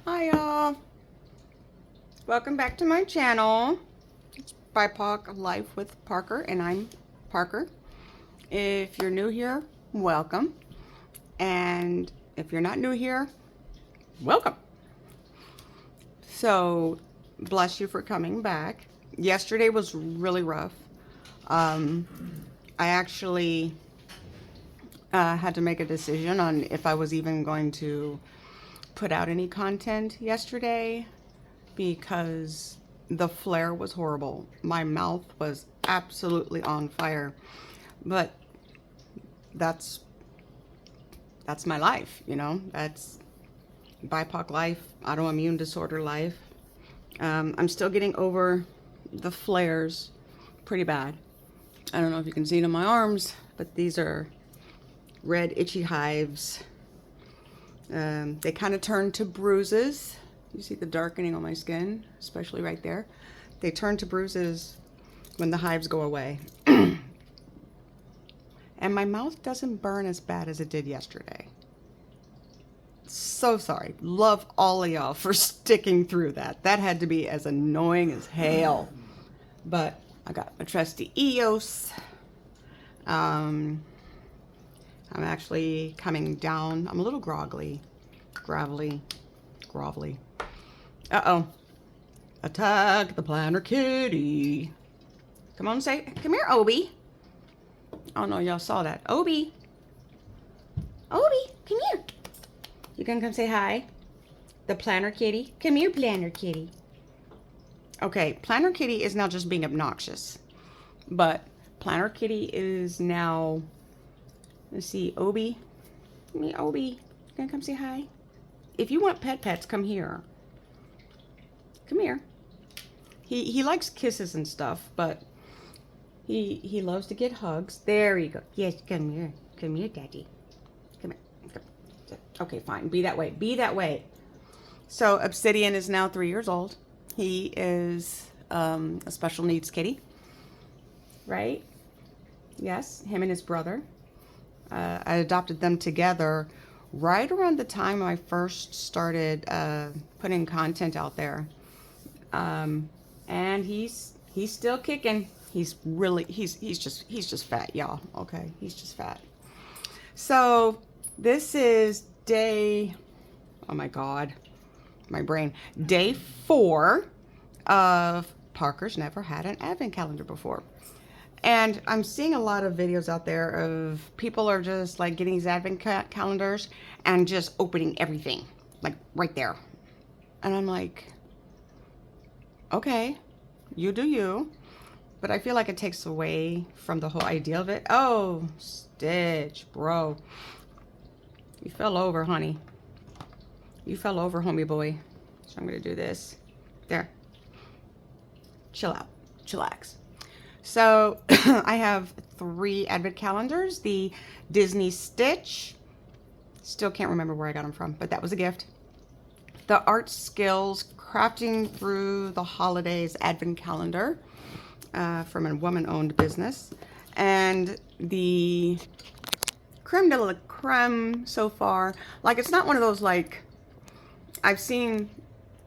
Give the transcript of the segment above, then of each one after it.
Hi y'all, welcome back to my channel. It's BIPOC Life with Parker, and I'm Parker. If you're new here, welcome, and if you're not new here, welcome. So bless you for coming back. Yesterday was really rough. I actually had to make a decision on if I was even going to put out any content yesterday because the flare was horrible. My mouth was absolutely on fire. But that's my life, you know. That's BIPOC life, autoimmune disorder life. I'm still getting over the flares pretty bad. I don't know if you can see it on my arms, but these are red itchy hives. They kind of turn to bruises. You see the darkening on my skin, especially right there. They turn to bruises when the hives go away. And my mouth doesn't burn as bad as it did yesterday. So sorry. Love all of y'all for sticking through that. That had to be as annoying as hell. But I got my trusty EOS. I'm actually coming down. I'm a little grovelly. Uh-oh. Attack the planner kitty. Come on, come here, Obi. Oh no, y'all saw that. Obi, come here. You gonna come say hi? The planner kitty. Come here, planner kitty. Okay, planner kitty is now just being obnoxious. But planner kitty is now, let's see, Obi. Come here, Obi. You gonna come say hi? If you want pets, come here. Come here. He likes kisses and stuff, but he loves to get hugs. There you go. Yes, come here. Come here, Daddy. Come here. Come. Okay, fine. Be that way. Be that way. So Obsidian is now 3 years old. He is a special needs kitty, right? Yes, him and his brother. I adopted them together right around the time I first started putting content out there. And he's still kicking. He's just fat, y'all. Okay, he's just fat. So this is day, oh my God, my brain. Day 4 of Parker's never had an advent calendar before. And I'm seeing a lot of videos out there of people are just like getting these advent calendars and just opening everything, like right there. And I'm like, okay, you do you. But I feel like it takes away from the whole idea of it. Oh, Stitch, bro. You fell over, honey. You fell over, homie boy. So I'm going to do this. There. Chill out. Chillax. So I have 3 advent calendars. The Disney Stitch. Still can't remember where I got them from, but that was a gift. The Art Skills Crafting Through the Holidays advent calendar. From a woman-owned business, and the creme de la creme so far, like it's not one of those, like I've seen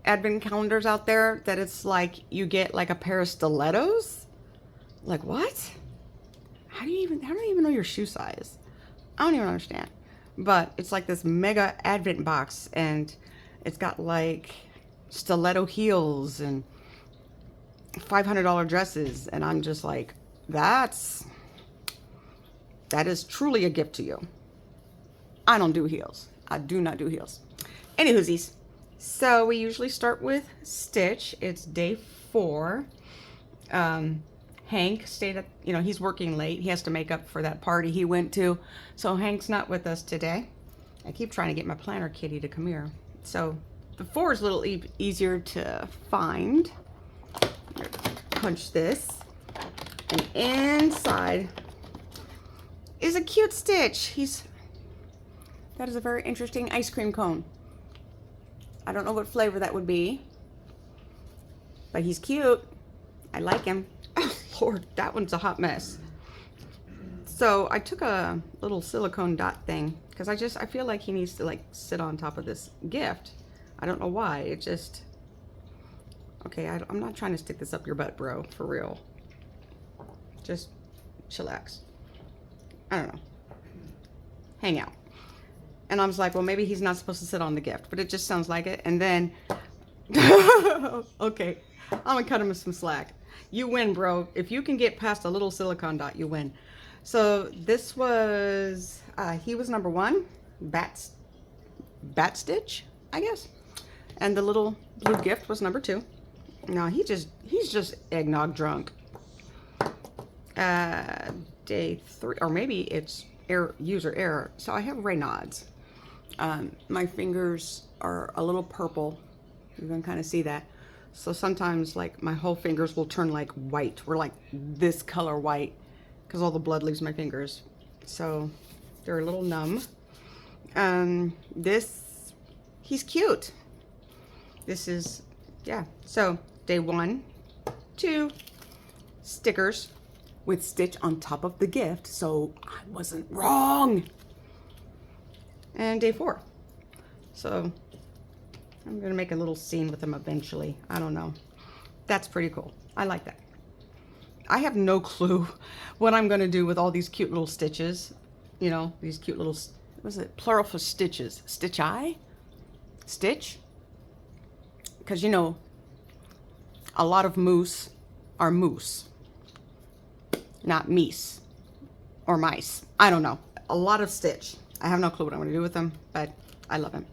advent calendars out there that it's like you get like a pair of stilettos. Like what? How do you even know your shoe size? I don't even understand. But it's like this mega advent box, and it's got like stiletto heels and $500 dresses, and I'm just like, that is truly a gift to you. I don't do heels. I do not do heels. Anywhoosies, so we usually start with Stitch. It's day 4. Hank stayed at, he's working late. He has to make up for that party he went to, so Hank's not with us today. I keep trying to get my planner kitty to come here. So the 4 is a little easier to find. Punch this, and inside is a cute Stitch. That is a very interesting ice cream cone. I don't know what flavor that would be, but he's cute. I like him. Oh Lord, that one's a hot mess. So I took a little silicone dot thing because I feel like he needs to like sit on top of this gift. I don't know why. It just... Okay, I'm not trying to stick this up your butt, bro. For real. Just chillax. I don't know. Hang out. And I was like, well, maybe he's not supposed to sit on the gift, but it just sounds like it. And then, okay, I'm gonna cut him some slack. You win, bro. If you can get past a little silicone dot, you win. So this was, he was number 1, Bat Stitch, I guess. And the little blue gift was number 2. No, he's just eggnog drunk. Day 3, or maybe it's user error. So I have Raynaud's. My fingers are a little purple. You can kind of see that. So sometimes like my whole fingers will turn like white. We're like this color white because all the blood leaves my fingers. So they're a little numb. He's cute. This is, yeah. So day 1, 2 stickers with Stitch on top of the gift. So I wasn't wrong. And day 4. So I'm gonna make a little scene with him eventually. I don't know. That's pretty cool. I like that. I have no clue what I'm gonna do with all these cute little stitches. You know, these cute little, what is it? Plural for stitches. Stitch-eye? Stitch? Because you know, a lot of moose are moose, not meese or mice. I don't know. A lot of Stitch. I have no clue what I'm gonna do with them, but I love him.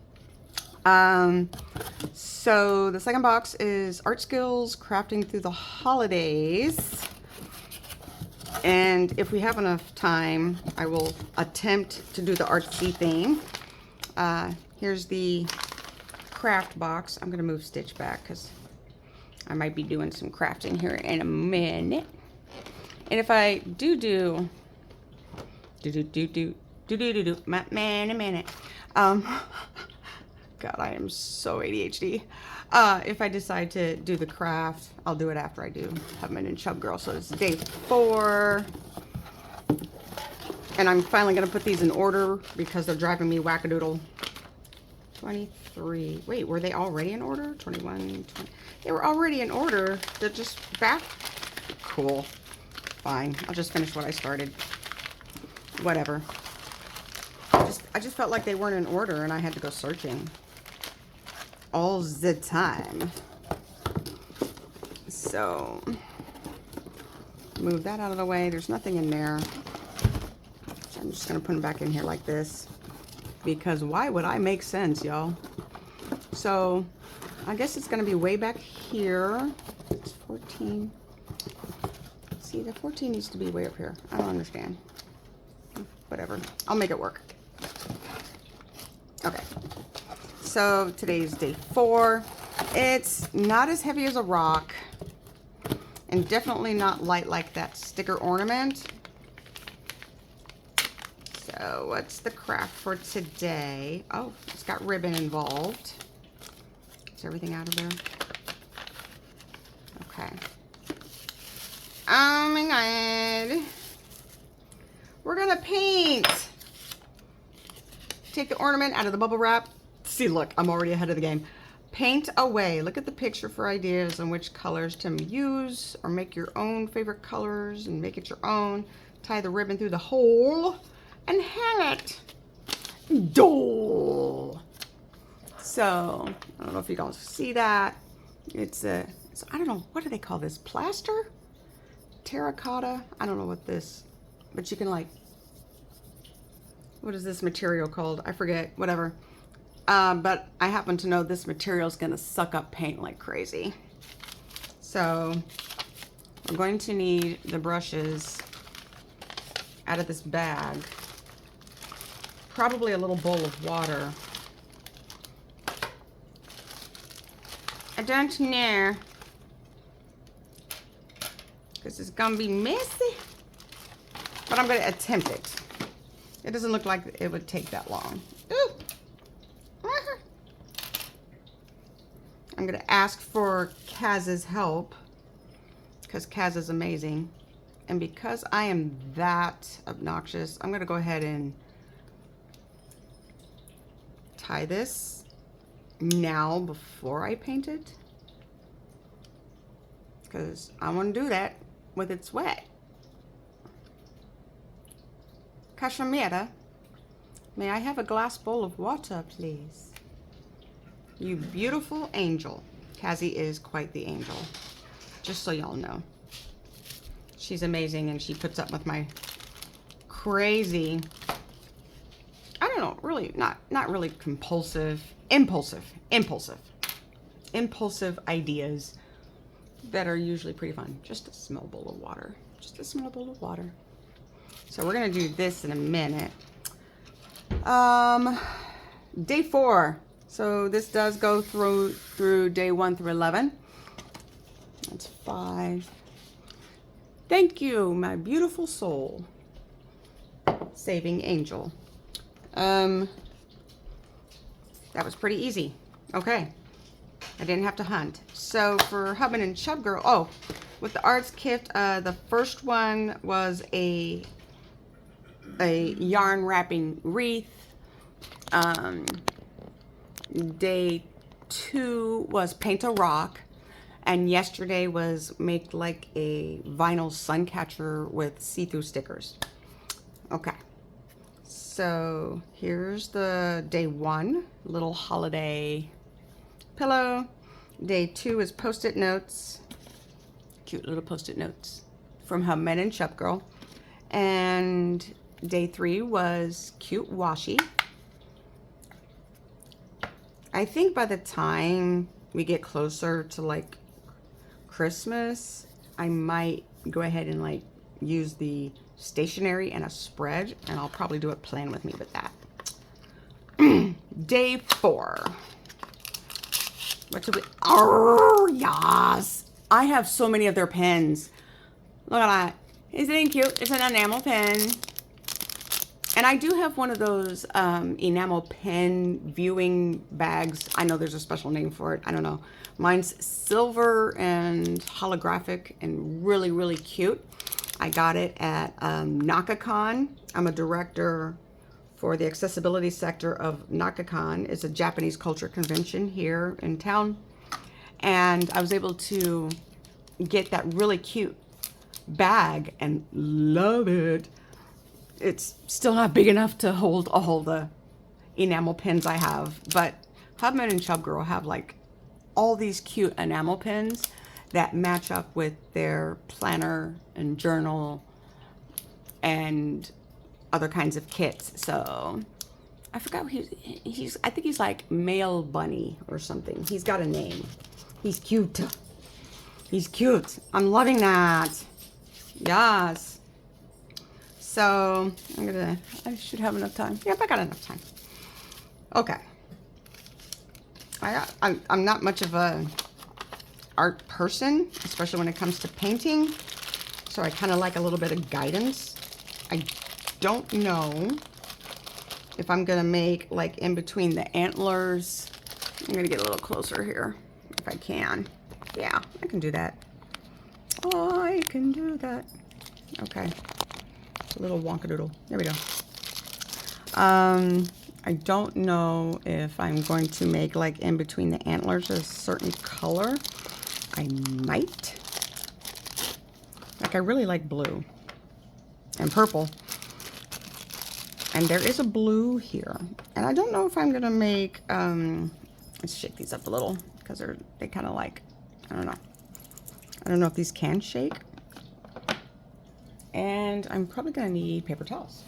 So the second box is Art Skills Crafting Through the Holidays. And if we have enough time, I will attempt to do the artsy theme. Here's the craft box. I'm gonna move Stitch back because I might be doing some crafting here in a minute. And if I do man a minute. God, I am so ADHD. If I decide to do the craft, I'll do it after I do Peppermint and Chub Girl. So it's day 4. And I'm finally going to put these in order because they're driving me wackadoodle. 23. Wait, were they already in order? 21, 20. They were already in order. They're just back. Cool. Fine. I'll just finish what I started. Whatever. I just felt like they weren't in order and I had to go searching all the time. So move that out of the way. There's nothing in there. So I'm just gonna put them back in here like this because why would I make sense, y'all? So I guess it's gonna be way back here. It's 14. See, the 14 needs to be way up here. I don't understand. Whatever. I'll make it work. Okay. So today's day 4. It's not as heavy as a rock and definitely not light like that sticker ornament. So what's the craft for today? Oh, it's got ribbon involved. Is everything out of there? Okay. Oh my God. We're gonna paint. Take the ornament out of the bubble wrap. See, look, I'm already ahead of the game. Paint away. Look at the picture for ideas on which colors to use or make your own favorite colors and make it your own. Tie the ribbon through the hole and hang it. Dole. So, I don't know if you guys see that. It's a, so I don't know, what do they call this? Plaster? Terracotta? I don't know what this, but you can like, what is this material called? I forget, whatever. But I happen to know this material is going to suck up paint like crazy. So we're going to need the brushes out of this bag. Probably a little bowl of water. I don't know. Because it's going to be messy. But I'm going to attempt it. It doesn't look like it would take that long. Ooh. I'm going to ask for Kaz's help because Kaz is amazing. And because I am that obnoxious, I'm going to go ahead and tie this now before I paint it, because I want to do that with it's wet. Cachemira, may I have a glass bowl of water, please? You beautiful angel. Cassie is quite the angel, just so y'all know. She's amazing, and she puts up with my crazy, I don't know, really, not really compulsive, impulsive ideas that are usually pretty fun. Just a small bowl of water. Just a small bowl of water. So we're gonna do this in a minute. Day 4. So this does go through day 1 through 11. That's 5. Thank you, my beautiful soul. Saving angel. That was pretty easy. Okay. I didn't have to hunt. So for Hubman and Chub Girl, oh, with the arts kit, the first one was a yarn wrapping wreath. Day 2 was paint a rock, and yesterday was make like a vinyl sun catcher with see-through stickers. Okay, so here's the day 1 little holiday pillow. Day 2 is post-it notes, cute little post-it notes from Hubman and Chub Girl, and day 3 was cute washi. I think by the time we get closer to like Christmas, I might go ahead and like use the stationery and a spread, and I'll probably do a plan with me with that. Day 4. What should we? Oh yes, I have so many of their pens. Look at that. Isn't it cute? It's an enamel pen. And I do have one of those enamel pen viewing bags. I know there's a special name for it. I don't know. Mine's silver and holographic and really, really cute. I got it at NakaCon. I'm a director for the accessibility sector of NakaCon. It's a Japanese culture convention here in town. And I was able to get that really cute bag and love it. It's still not big enough to hold all the enamel pins I have, but Hubman and Chub Girl have like all these cute enamel pins that match up with their planner and journal and other kinds of kits. So I forgot what he's I think he's like Male Bunny or something. He's got a name. He's cute. He's cute. I'm loving that. Yes. So I should have enough time. Yep, I got enough time. Okay. I'm not much of a art person, especially when it comes to painting. So I kind of like a little bit of guidance. I don't know if I'm gonna make like in between the antlers. I'm gonna get a little closer here if I can. Yeah, I can do that. I can do that. Okay. A little wonkadoodle. There we go. I don't know if I'm going to make like in between the antlers a certain color. I might. Like I really like blue and purple. And there is a blue here. And I don't know if I'm gonna make let's shake these up a little because they kind of like, I don't know. I don't know if these can shake. And I'm probably gonna need paper towels.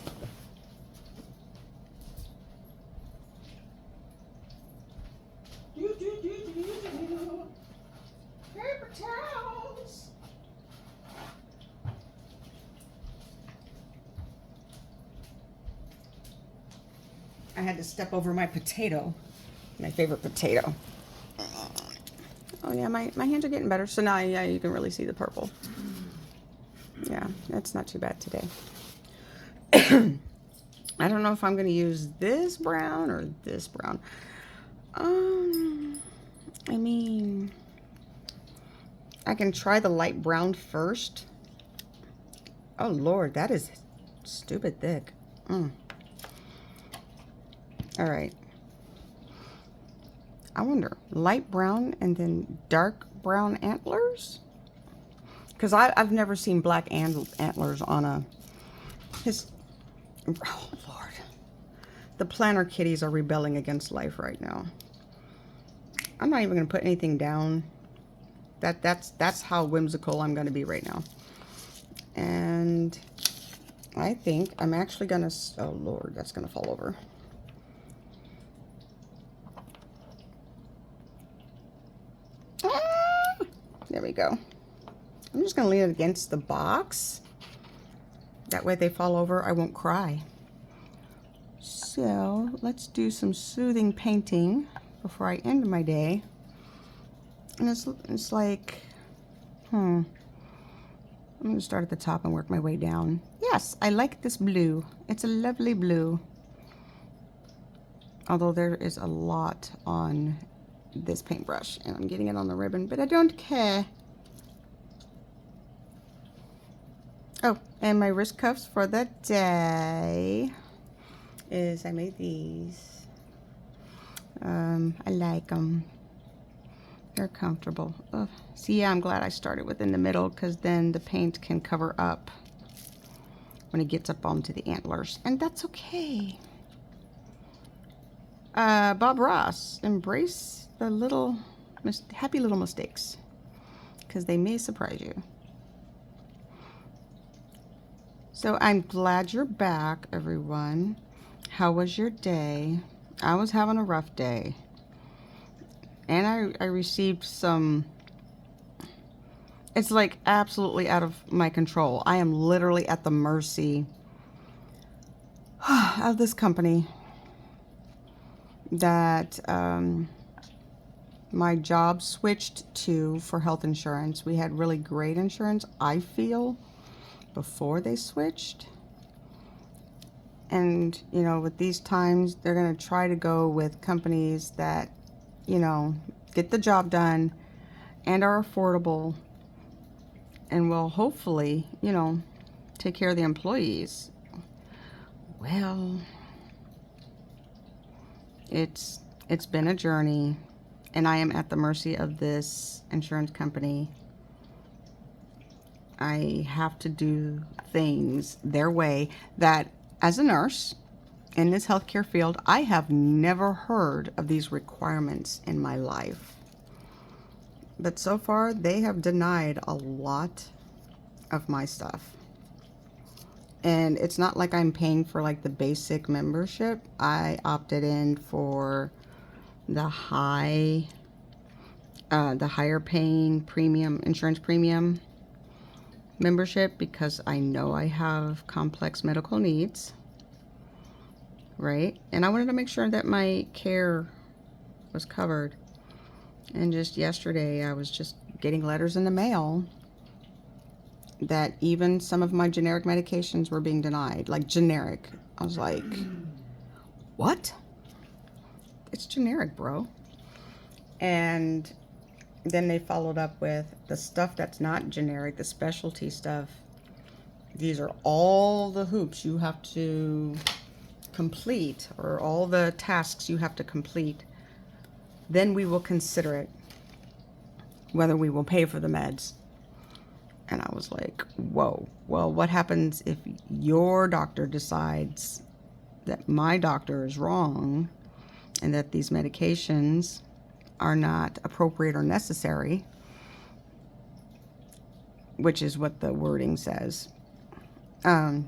Paper towels. I had to step over my potato, my favorite potato. Oh yeah, my hands are getting better. So now, yeah, you can really see the purple. Yeah, that's not too bad today. I don't know if I'm going to use this brown or this brown. I mean, I can try the light brown first. Oh Lord, that is stupid thick. All right. I wonder, light brown and then dark brown antlers? Because I've never seen black antlers on a... Oh, Lord. The planner kitties are rebelling against life right now. I'm not even going to put anything down. That's how whimsical I'm going to be right now. And I think I'm actually going to... Oh, Lord, that's going to fall over. Ah, there we go. I'm just going to lean it against the box. That way if they fall over, I won't cry. So let's do some soothing painting before I end my day. And it's like, I'm going to start at the top and work my way down. Yes, I like this blue. It's a lovely blue. Although there is a lot on this paintbrush, and I'm getting it on the ribbon, but I don't care. Oh, and my wrist cuffs for the day is I made these. I like them. They're comfortable. Ugh. See, yeah, I'm glad I started within the middle, because then the paint can cover up when it gets up onto the antlers, and that's okay. Bob Ross, embrace the little happy little mistakes, because they may surprise you. So I'm glad you're back, everyone. How was your day? I was having a rough day. And I received some... It's like absolutely out of my control. I am literally at the mercy of this company that my job switched to for health insurance. We had really great insurance, I feel, before they switched. And, you know, with these times, they're going to try to go with companies that, you know, get the job done and are affordable and will hopefully, you know, take care of the employees. Well, it's been a journey, and I am at the mercy of this insurance company. I have to do things their way that, as a nurse in this healthcare field, I have never heard of these requirements in my life. But so far, they have denied a lot of my stuff. And it's not like I'm paying for like the basic membership. I opted in for the higher paying premium, insurance premium membership, because I know I have complex medical needs, right? And I wanted to make sure that my care was covered. And just yesterday, I was just getting letters in the mail that even some of my generic medications were being denied. Like generic. I was like, what? It's generic, bro. And then they followed up with the stuff that's not generic, the specialty stuff. These are all the hoops you have to complete, or all the tasks you have to complete. Then we will consider it, whether we will pay for the meds. And I was like, whoa, well, what happens if your doctor decides that my doctor is wrong and that these medications are not appropriate or necessary, which is what the wording says. I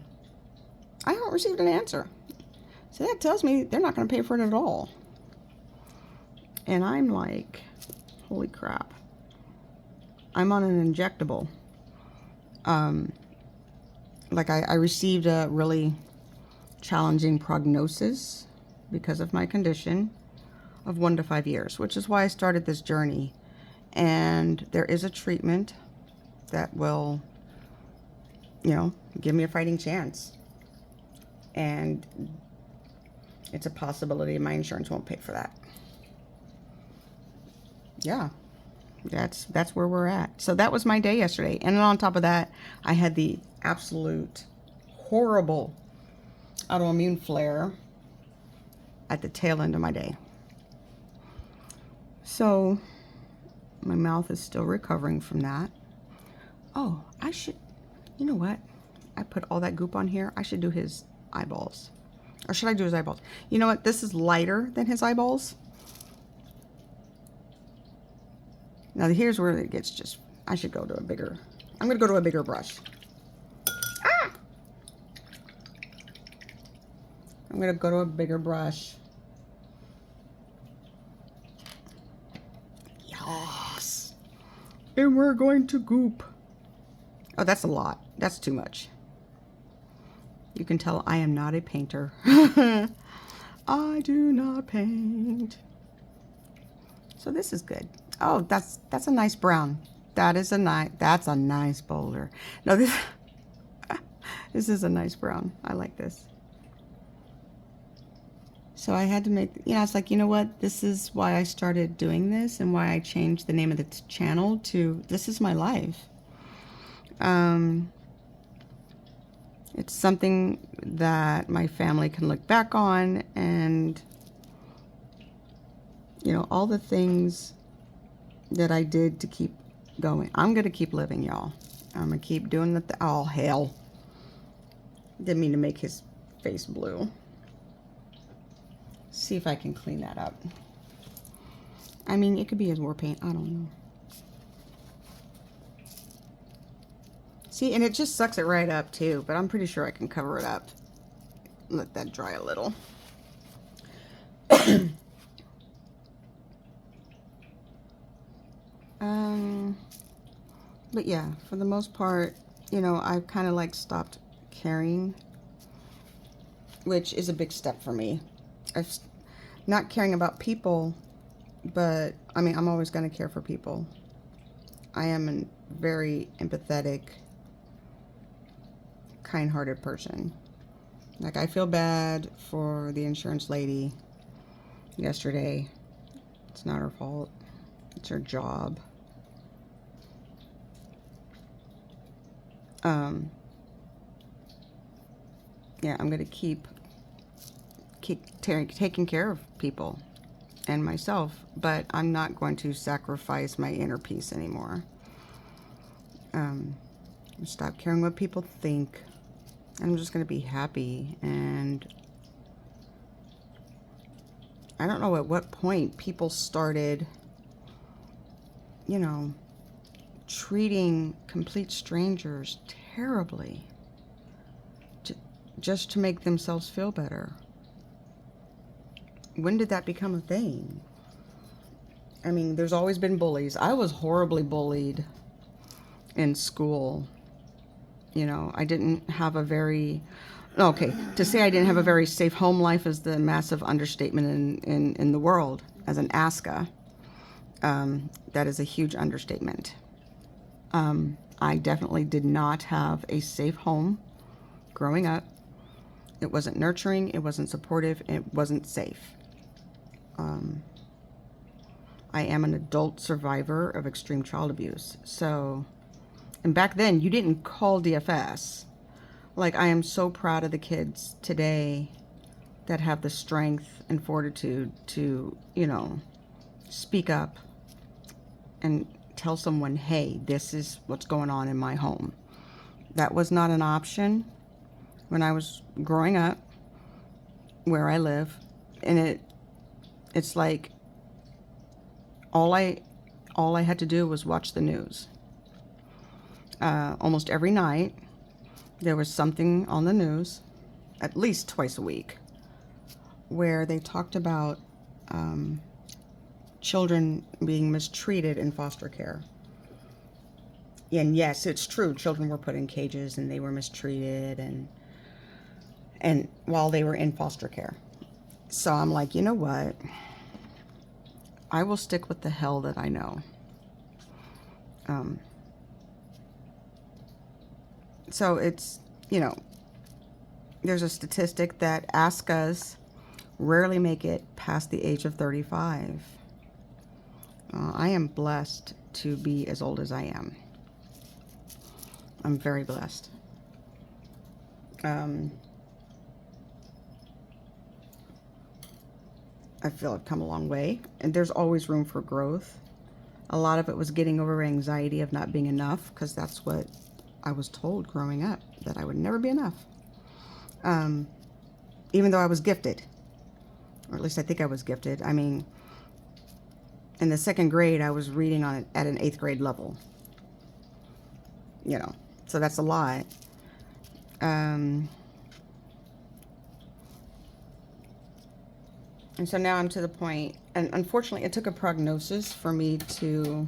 haven't received an answer. So that tells me they're not going to pay for it at all. And I'm like, holy crap. I'm on an injectable. Like I received a really challenging prognosis because of my condition of 1 to 5 years, which is why I started this journey. And there is a treatment that will, you know, give me a fighting chance. And it's a possibility my insurance won't pay for that. Yeah, that's where we're at. So that was my day yesterday. And then on top of that, I had the absolute horrible autoimmune flare at the tail end of my day. So my mouth is still recovering from that. Oh, I should, you know what? I put all that goop on here. I should do his eyeballs. Or should I do his eyeballs? You know what? This is lighter than his eyeballs. Now here's where it gets just, I should go to a bigger, I'm going to go to a bigger brush. Ah! I'm going to go to a bigger brush. Yes. And we're going to goop. Oh, that's a lot. That's too much. You can tell I am not a painter. I do not paint. So this is good. Oh, that's a nice brown. That's a nice boulder. No, this this is a nice brown. I like this. So I had to make, I was like, you know what? This is why I started doing this and why I changed the name of the channel to This Is My Life. It's something that my family can look back on, and all the things that I did to keep going. I'm going to keep living, y'all. I'm going to keep doing the oh, hell. Didn't mean to make his face blue. See if I can clean that up. I mean, it could be his war paint. I don't know. See, and it just sucks it right up too, but I'm pretty sure I can cover it up. Let that dry a little. But yeah, for the most part, I've kind of like stopped caring, which is a big step for me. I've not caring about people, but I mean, I'm always going to care for people. I am a very empathetic, kind-hearted person. Like, I feel bad for the insurance lady yesterday. It's not her fault. It's her job. Yeah, I'm going to keep taking care of people and myself, but I'm not going to sacrifice my inner peace anymore. Stop caring what people think. I'm just going to be happy. And I don't know at what point people started, treating complete strangers terribly just to make themselves feel better. When did that become a thing? I mean, there's always been bullies. I was horribly bullied in school. I didn't have a very, okay, to say I didn't have a very safe home life is the massive understatement in the world. As an ASCA, that is a huge understatement. I definitely did not have a safe home growing up. It wasn't nurturing, it wasn't supportive, it wasn't safe. I am an adult survivor of extreme child abuse. So, and back then you didn't call DFS. Like, I am so proud of the kids today that have the strength and fortitude to, speak up and tell someone, hey, this is what's going on in my home. That was not an option when I was growing up where I live. And it's like all I had to do was watch the news. Almost every night there was something on the news, at least twice a week, where they talked about children being mistreated in foster care. And yes, it's true, children were put in cages and they were mistreated and while they were in foster care. So I'm like, you know what? I will stick with the hell that I know. So it's, there's a statistic that ASCAs rarely make it past the age of 35. I am blessed to be as old as I am. I'm very blessed. I feel I've come a long way, and there's always room for growth. A lot of it was getting over anxiety of not being enough, because that's what I was told growing up, that I would never be enough. Even though I was gifted, or at least I think I was gifted. I mean, in the 2nd grade, I was reading on it at an 8th grade level. You know, so that's a lot. And so now I'm to the point, and unfortunately it took a prognosis for me to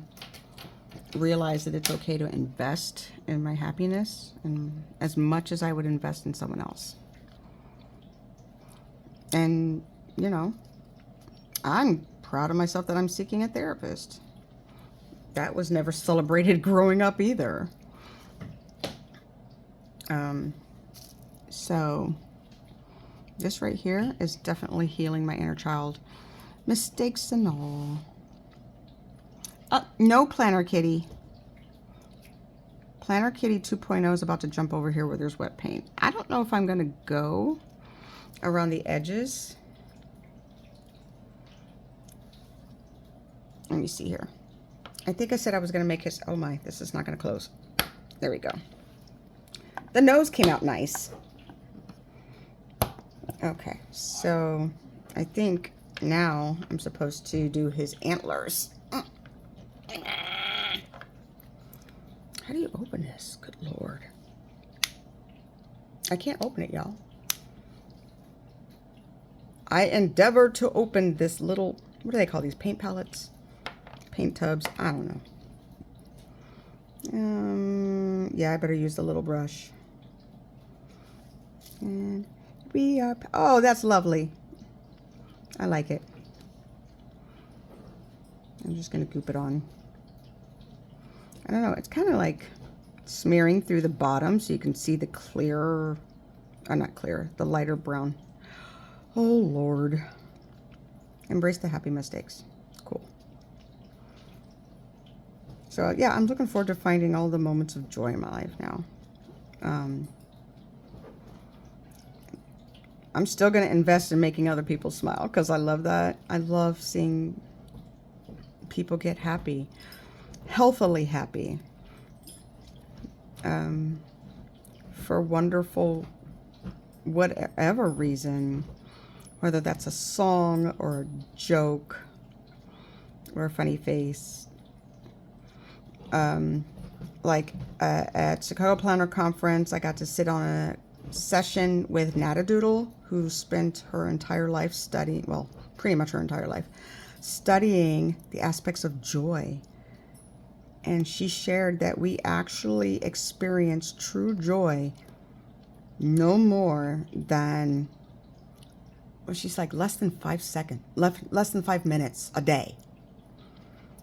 realize that it's okay to invest in my happiness and as much as I would invest in someone else. And, you know, I'm proud of myself that I'm seeking a therapist. That was never celebrated growing up either. So this right here is definitely healing my inner child. Mistakes and all. No Planner Kitty. Planner Kitty 2.0 is about to jump over here where there's wet paint. I don't know if I'm going to go around the edges. Let me see here. I think I said I was going to make his... Oh my, this is not going to close. There we go. The nose came out nice. Okay, so I think now I'm supposed to do his antlers. How do you open this? Good Lord. I can't open it, y'all. I endeavored to open this little... What do they call these? Paint palettes? Paint tubs? I don't know. Yeah, I better use the little brush. And we are... Oh, that's lovely. I like it. I'm just going to goop it on. I don't know. It's kind of like smearing through the bottom so you can see the clearer... not clear. The lighter brown. Oh, Lord. Embrace the happy mistakes. Cool. So, yeah, I'm looking forward to finding all the moments of joy in my life now. I'm still going to invest in making other people smile because I love that. I love seeing people get happy, healthily happy, for wonderful, whatever reason, whether that's a song or a joke or a funny face. Like at Chicago Planner Conference, I got to sit on a session with Natadoodle, who spent her entire life studying, well, pretty much her entire life, studying the aspects of joy. And she shared that we actually experience true joy no more than, well, she's like less than 5 seconds, less than 5 minutes a day.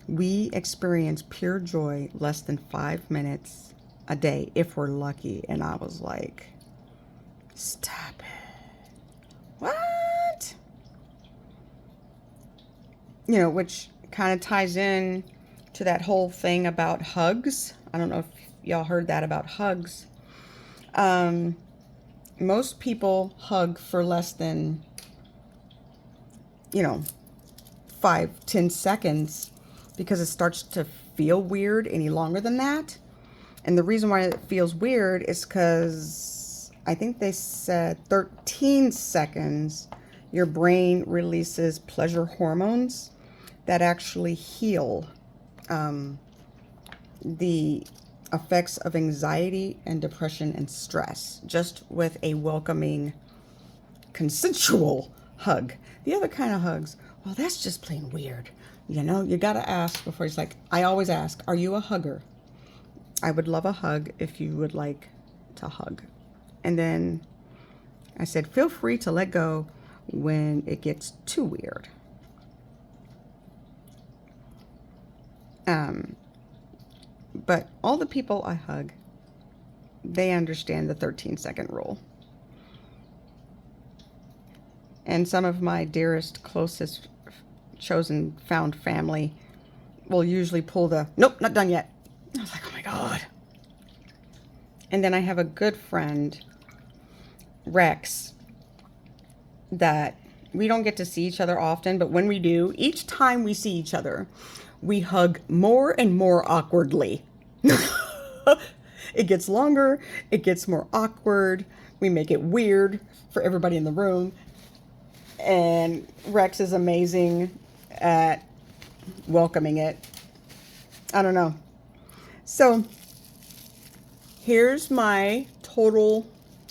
We experience pure joy less than 5 minutes a day if we're lucky. And I was like, stop it. What? You know, which kind of ties in to that whole thing about hugs. I don't know if y'all heard that about hugs. Most people hug for less than, 5-10 seconds because it starts to feel weird any longer than that. And the reason why it feels weird is because I think they said 13 seconds, your brain releases pleasure hormones that actually heal the effects of anxiety and depression and stress just with a welcoming, consensual hug. The other kind of hugs, well, that's just plain weird. You got to ask before. It's like, I always ask, are you a hugger? I would love a hug if you would like to hug. And then I said, feel free to let go when it gets too weird. But all the people I hug, they understand the 13-second rule. And some of my dearest, closest, chosen, found family will usually pull the, nope, not done yet. I was like, oh my God. And then I have a good friend, Rex, that we don't get to see each other often, but when we do, each time we see each other, we hug more and more awkwardly. It gets longer, it gets more awkward. We make it weird for everybody in the room. And Rex is amazing at welcoming it. I don't know. So here's my total.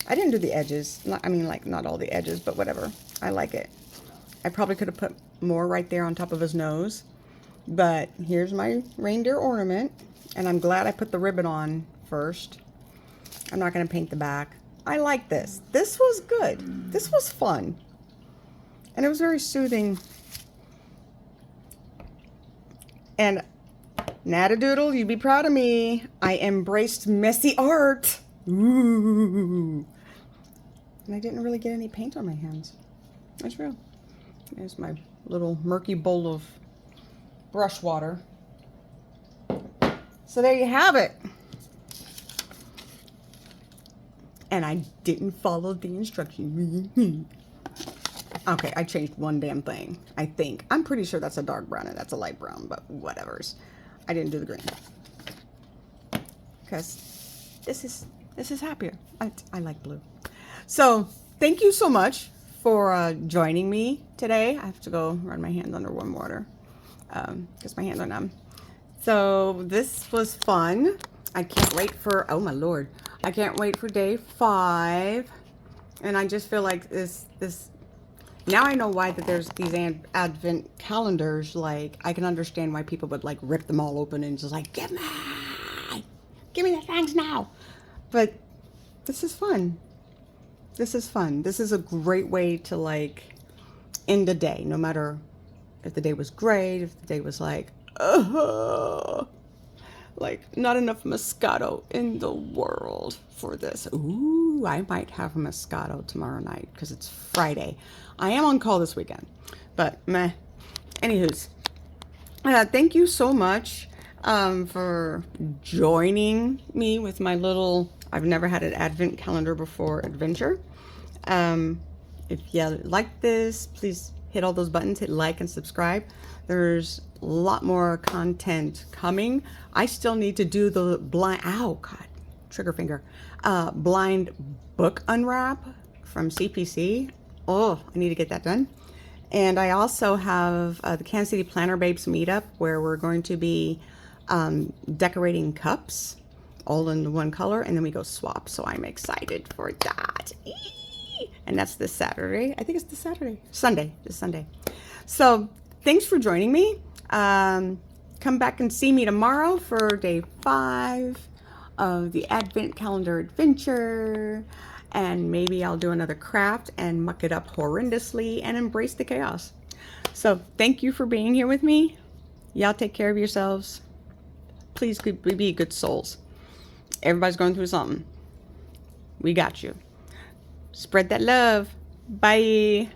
I didn't do the edges. I mean, like, not all the edges, but whatever. I like it. I probably could have put more right there on top of his nose. But here's my reindeer ornament. And I'm glad I put the ribbon on first. I'm not going to paint the back. I like this. This was good. This was fun. And it was very soothing. And Natadoodle, you'd be proud of me. I embraced messy art. Ooh. And I didn't really get any paint on my hands. That's real. There's my little murky bowl of brush water. So there you have it. And I didn't follow the instructions. Okay, I changed one damn thing, I think. I'm pretty sure that's a dark brown and that's a light brown, but whatevers. I didn't do the green. Because this is happier. I like blue. So thank you so much for joining me today. I have to go run my hands under warm water because my hands are numb. So this was fun. I can't wait for, oh my Lord, I can't wait for day 5. And I just feel like this, now I know why that there's these advent calendars. Like, I can understand why people would like rip them all open and just like, give me the things now. But this is fun. This is fun. This is a great way to like end the day, no matter if the day was great, if the day was like not enough Moscato in the world for this. Ooh, I might have a Moscato tomorrow night because it's Friday. I am on call this weekend, but meh. Anywho's, thank you so much for joining me with my little, I've never had an advent calendar before adventure. If you like this, please hit all those buttons, hit like and subscribe. There's a lot more content coming. I still need to do the blind, ow, God, trigger finger, blind book unwrap from CPC. Oh, I need to get that done. And I also have the Kansas City Planner Babes meetup where we're going to be decorating cups all in one color, and then we go swap. So I'm excited for that. And that's this Saturday. I think it's this Saturday. This Sunday. So thanks for joining me. Come back and see me tomorrow for day 5 of the Advent Calendar Adventure. And maybe I'll do another craft and muck it up horrendously and embrace the chaos. So thank you for being here with me. Y'all take care of yourselves. Please be good souls. Everybody's going through something. We got you. Spread that love. Bye.